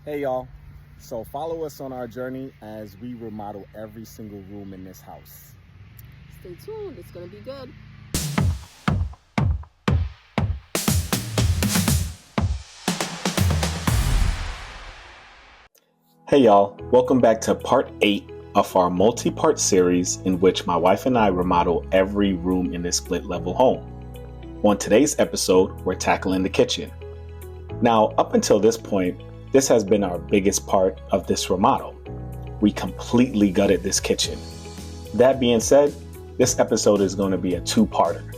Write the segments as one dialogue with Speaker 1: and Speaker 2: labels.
Speaker 1: Hey y'all, so follow us on our journey as we remodel every single room in this house.
Speaker 2: Stay tuned, it's gonna be good.
Speaker 1: Hey y'all, welcome back to part 8 of our multi-part series in which my wife and I remodel every room in this split level home. On today's episode, we're tackling the kitchen. Now, up until this point, this has been our biggest part of this remodel. We completely gutted this kitchen. That being said, this episode is going to be a two-parter.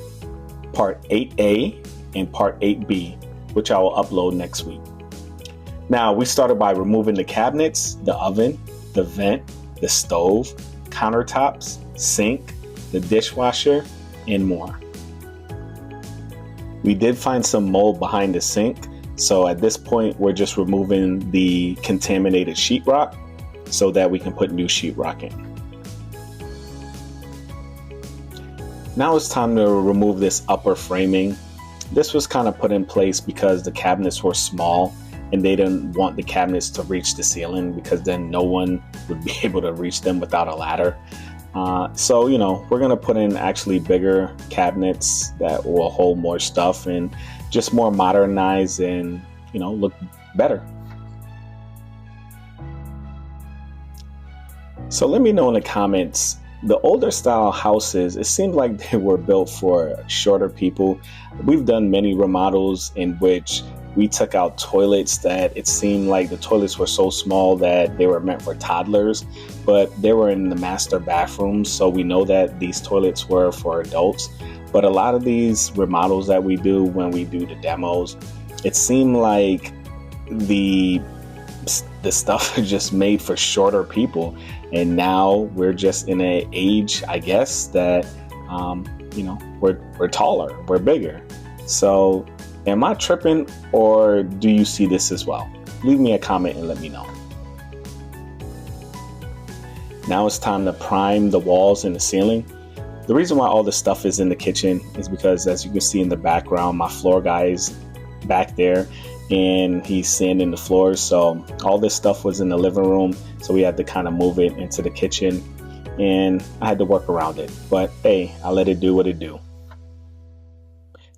Speaker 1: Part 8A and Part 8B, which I will upload next week. Now, we started by removing the cabinets, the oven, the vent, the stove, countertops, sink, the dishwasher, and more. We did find some mold behind the sink, so at this point, we're just removing the contaminated sheetrock so that we can put new sheetrock in. Now it's time to remove this upper framing. This was kind of put in place because the cabinets were small and they didn't want the cabinets to reach the ceiling because then no one would be able to reach them without a ladder. So, we're going to put in actually bigger cabinets that will hold more stuff and just more modernized and, look better. So let me know in the comments, the older style houses, it seemed like they were built for shorter people. We've done many remodels in which we took out toilets that it seemed like the toilets were so small that they were meant for toddlers, but they were in the master bathrooms. So we know that these toilets were for adults. But a lot of these remodels that we do when we do the demos, it seemed like the stuff is just made for shorter people. And now we're just in an age, I guess, that, we're taller, we're bigger. So am I tripping, or do you see this as well? Leave me a comment and let me know. Now it's time to prime the walls and the ceiling. The reason why all this stuff is in the kitchen is because, as you can see in the background, my floor guy is back there and he's sanding the floors. So all this stuff was in the living room. So we had to kind of move it into the kitchen and I had to work around it. But hey, I let it do what it do.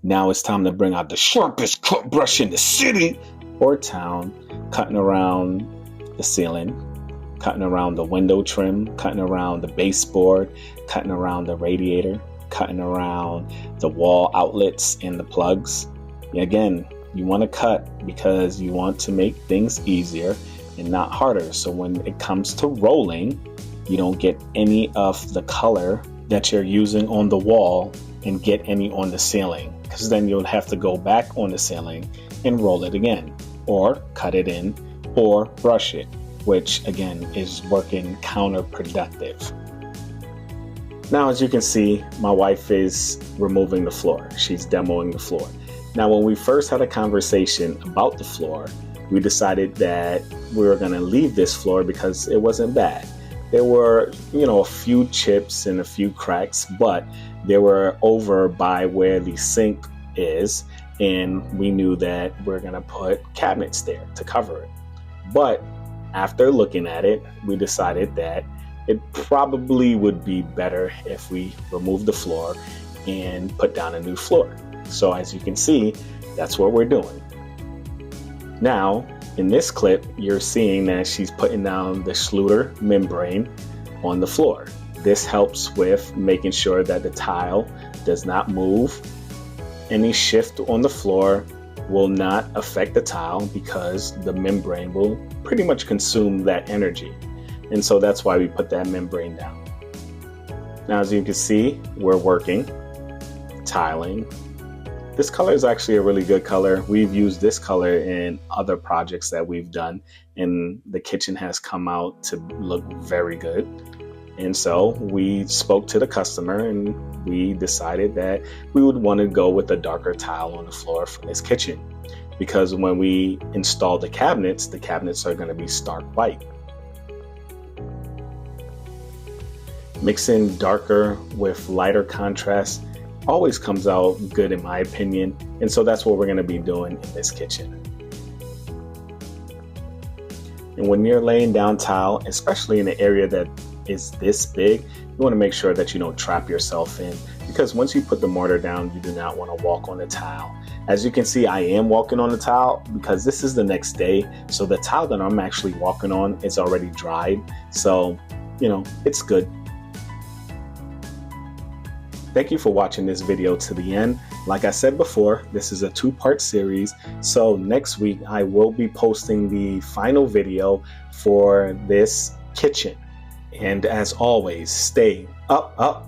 Speaker 1: Now it's time to bring out the sharpest cut brush in the city or town, cutting around the ceiling, cutting around the window trim, cutting around the baseboard, cutting around the radiator, cutting around the wall outlets and the plugs. Again, you want to cut because you want to make things easier and not harder. So when it comes to rolling, you don't get any of the color that you're using on the wall and get any on the ceiling, because then you'll have to go back on the ceiling and roll it again, or cut it in, or brush it, which again is working counterproductive. Now, as you can see, my wife is removing the floor. She's demoing the floor. Now, when we first had a conversation about the floor, we decided that we were going to leave this floor because it wasn't bad. There were, a few chips and a few cracks, but they were over by where the sink is, and we knew that we're going to put cabinets there to cover it. But after looking at it, we decided that it probably would be better if we remove the floor and put down a new floor. So as you can see, that's what we're doing. Now, in this clip, you're seeing that she's putting down the Schluter membrane on the floor. This helps with making sure that the tile does not move. Any shift on the floor will not affect the tile because the membrane will pretty much consume that energy. And so that's why we put that membrane down. Now, as you can see, we're working, tiling. This color is actually a really good color. We've used this color in other projects that we've done, and the kitchen has come out to look very good. And so we spoke to the customer and we decided that we would want to go with a darker tile on the floor for this kitchen, because when we install the cabinets are going to be stark white. Mixing darker with lighter contrast always comes out good in my opinion, and so that's what we're going to be doing in this kitchen. And when you're laying down tile, especially in an area that is this big, you want to make sure that you don't trap yourself in, because once you put the mortar down, you do not want to walk on the tile. As you can see, I am walking on the tile because this is the next day. So the tile that I'm actually walking on is already dried. So, it's good. Thank you for watching this video to the end. Like I said before, this is a 2-part series. So next week, I will be posting the final video for this kitchen. And as always, stay up, up,